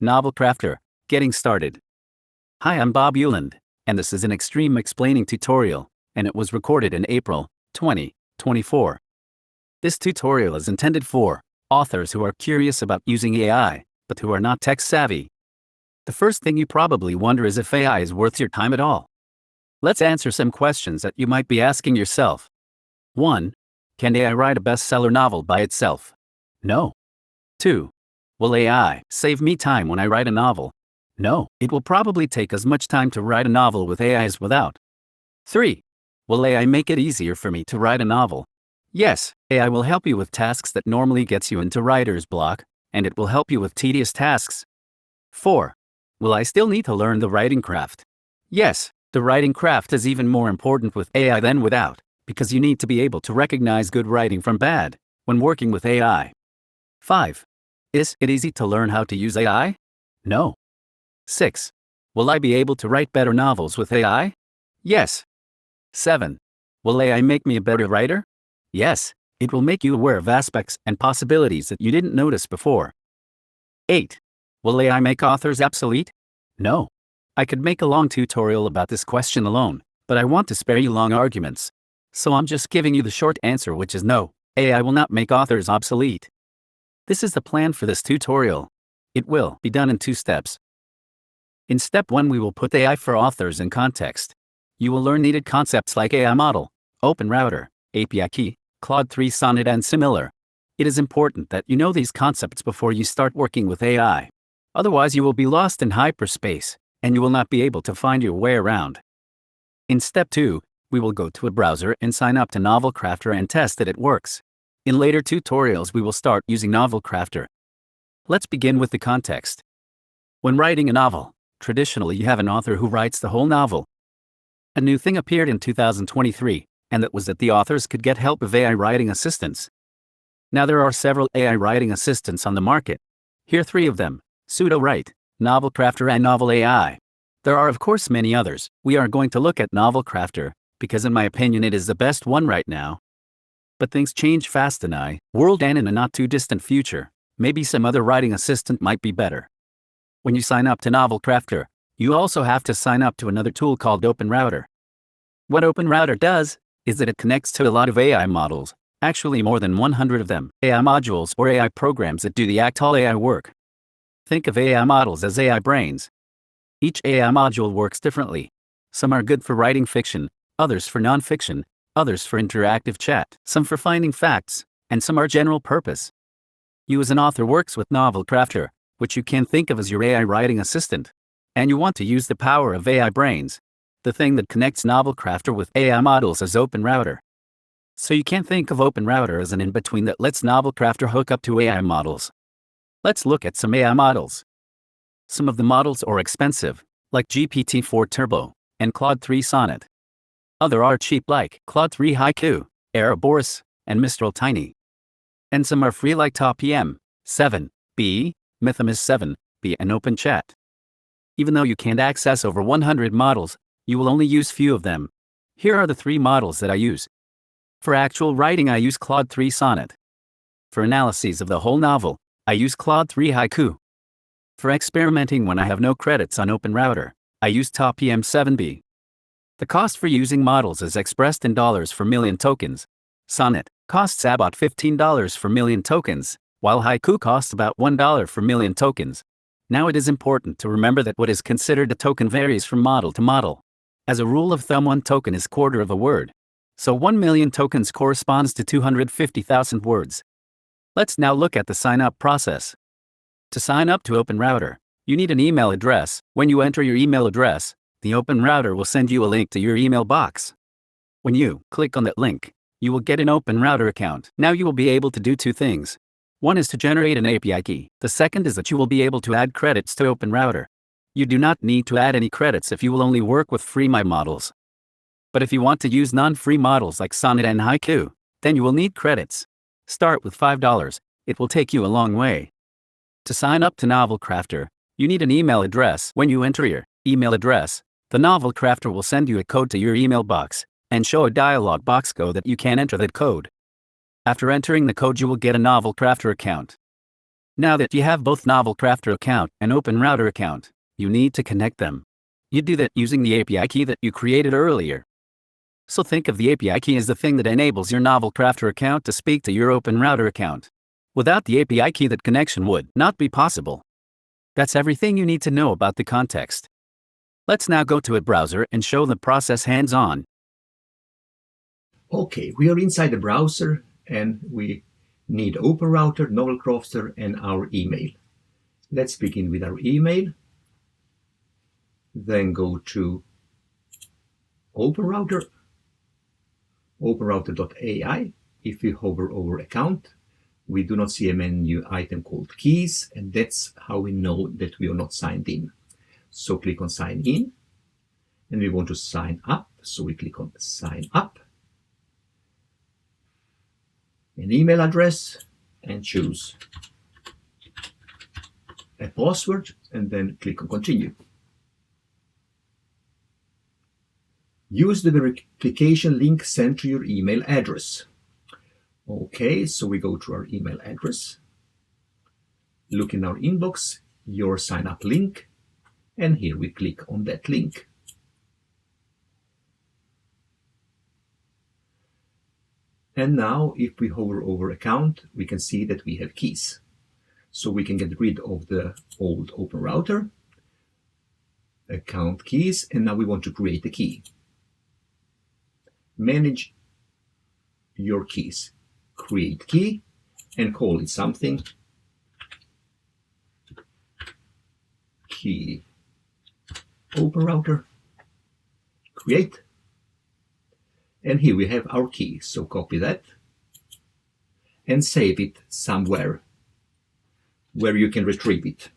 Novel Crafter, getting started. Hi, I'm Bob Euland, and this is an extreme explaining tutorial, and it was recorded in April 2024. This tutorial is intended for authors who are curious about using AI, but who are not tech savvy. The first thing you probably wonder is if AI is worth your time at all. Let's answer some questions that you might be asking yourself. 1. Can AI write a bestseller novel by itself? No. 2. Will AI save me time when I write a novel? No, it will probably take as much time to write a novel with AI as without. 3. Will AI make it easier for me to write a novel? Yes, AI will help you with tasks that normally gets you into writer's block, and it will help you with tedious tasks. 4. Will I still need to learn the writing craft? Yes, the writing craft is even more important with AI than without, because you need to be able to recognize good writing from bad when working with AI. 5. Is it easy to learn how to use AI? No. 6. Will I be able to write better novels with AI? Yes. 7. Will AI make me a better writer? Yes, it will make you aware of aspects and possibilities that you didn't notice before. 8. Will AI make authors obsolete? No. I could make a long tutorial about this question alone, but I want to spare you long arguments. So I'm just giving you the short answer, which is no, AI will not make authors obsolete. This is the plan for this tutorial. It will be done in 2 steps. In step 1, we will put AI for authors in context. You will learn needed concepts like AI model, open router, API key, Claude 3 Sonnet and similar. It is important that you know these concepts before you start working with AI. Otherwise you will be lost in hyperspace, and you will not be able to find your way around. In step 2, we will go to a browser and sign up to Novel Crafter and test that it works. In later tutorials we will start using Novel Crafter. Let's begin with the context. When writing a novel, traditionally you have an author who writes the whole novel. A new thing appeared in 2023, and that was that the authors could get help of AI writing assistants. Now there are several AI writing assistants on the market. Here are 3 of them: Pseudo-Write, Novel Crafter and Novel AI. There are of course many others. We are going to look at Novel Crafter, because in my opinion it is the best one right now. But things change fast in the world, and in a not too distant future, maybe some other writing assistant might be better. When you sign up to Novel Crafter, you also have to sign up to another tool called Open Router. What Open Router does is that it connects to a lot of AI models, actually more than 100 of them, AI modules or AI programs that do the actual AI work. Think of AI models as AI brains. Each AI module works differently. Some are good for writing fiction, others for non-fiction, others for interactive chat, some for finding facts, and some are general purpose. You as an author works with Novel Crafter, which you can think of as your AI writing assistant. And you want to use the power of AI brains. The thing that connects Novel Crafter with AI models is Open Router. So you can't think of Open Router as an in-between that lets Novel Crafter hook up to AI models. Let's look at some AI models. Some of the models are expensive, like GPT-4 Turbo and Claude 3 Sonnet. Other are cheap like Claude 3 Haiku, Ouroboros, and Mistral Tiny. And some are free like TopM 7b, Mythamus 7b, and OpenChat. Even though you can't access over 100 models, you will only use few of them. Here are the 3 models that I use. For actual writing I use Claude 3 Sonnet. For analyses of the whole novel, I use Claude 3 Haiku. For experimenting when I have no credits on Open Router, I use TopM 7b. The cost for using models is expressed in dollars for million tokens. Sonnet costs about $15 for million tokens, while Haiku costs about $1 for million tokens. Now it is important to remember that what is considered a token varies from model to model. As a rule of thumb, 1 token is quarter of a word. So 1 million tokens corresponds to 250,000 words. Let's now look at the sign-up process. To sign up to Open Router, you need an email address. When you enter your email address, the Open Router will send you a link to your email box. When you click on that link, you will get an Open Router account. Now you will be able to do 2 things. One is to generate an API key. The second is that you will be able to add credits to Open Router. You do not need to add any credits if you will only work with free models. But if you want to use non-free models like Sonnet and Haiku, then you will need credits. Start with $5. It will take you a long way. To sign up to Novel Crafter, you need an email address. When you enter your email address, the Novel Crafter will send you a code to your email box and show a dialog box so that you can enter that code. After entering the code, you will get a Novel Crafter account. Now that you have both Novel Crafter account and OpenRouter account, you need to connect them. You do that using the API key that you created earlier. So think of the API key as the thing that enables your Novel Crafter account to speak to your OpenRouter account. Without the API key, that connection would not be possible. That's everything you need to know about the context. Let's now go to a browser and show the process hands-on. Okay, we are inside the browser and we need OpenRouter, Novel Crafter, and our email. Let's begin with our email. Then go to OpenRouter, openrouter.ai. If we hover over account, we do not see a menu item called keys, and that's how we know that we are not signed in. So click on sign in, and we want to sign up, so we click on sign up, an email address, and choose a password, and then click on continue. Use the verification link sent to your email address. Okay, so we go to our email address, look in our inbox, your sign up link, and here we click on that link. And now if we hover over account, we can see that we have keys. So we can get rid of the old OpenRouter account keys, and now we want to create a key. Manage your keys. Create key and call it something. Key OpenRouter. Create. And here we have our key. So copy that and save it somewhere where you can retrieve it.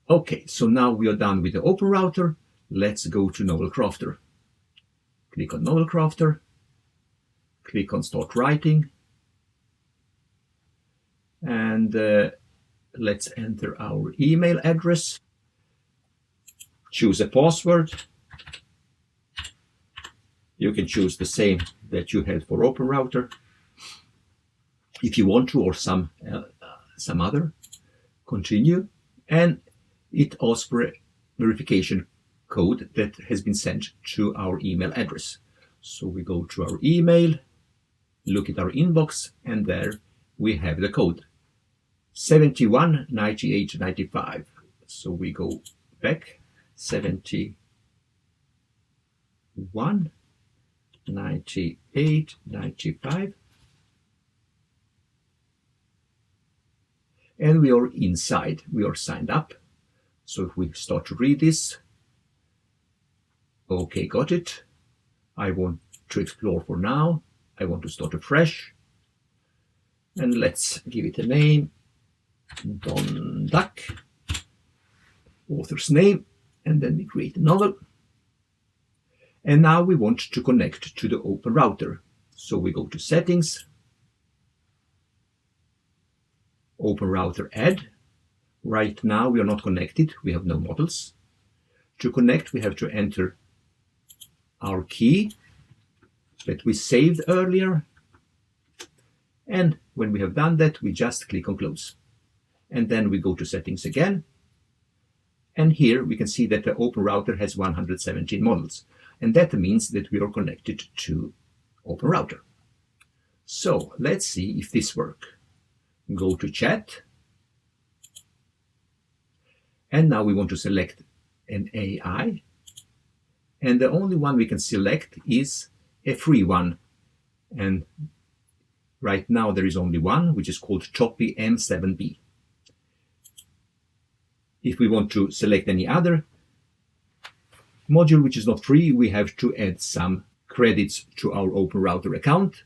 Okay, so now we are done with the OpenRouter. Let's go to Novel Crafter. Click on Novel Crafter. Click on Start Writing. And let's enter our email address. Choose a password. You can choose the same that you had for OpenRouter if you want to, or some other. Continue, and it asks for a verification code that has been sent to our email address. So we go to our email, look at our inbox, and there we have the code 719895. So we go back 719895, and we are inside. We are signed up. So if we start to read this, okay, got it. I want to explore for now. I want to start afresh. And let's give it a name. Don Duck. Author's name. And then we create a novel. And now we want to connect to the OpenRouter. So we go to Settings. OpenRouter Add. Right now we are not connected. We have no models. To connect, we have to enter our key that we saved earlier. And when we have done that, we just click on Close. And then we go to Settings again. And here we can see that the OpenRouter has 117 models. And that means that we are connected to OpenRouter. So let's see if this works. Go to Chat. And now we want to select an AI. And the only one we can select is a free one. And right now there is only one, which is called Choppy M7B. If we want to select any other module which is not free, we have to add some credits to our OpenRouter account.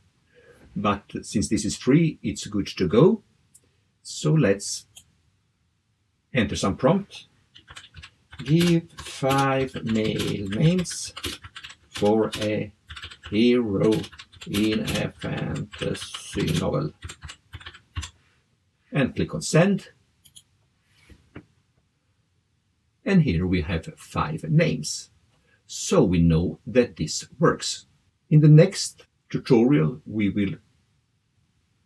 But since this is free, it's good to go. So let's enter some prompt. Give 5 male names for a hero in a fantasy novel. And click on Send. And here we have 5 names. So we know that this works. In the next tutorial, we will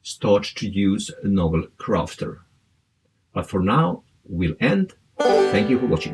start to use Novel Crafter. But for now, we'll end. Thank you for watching.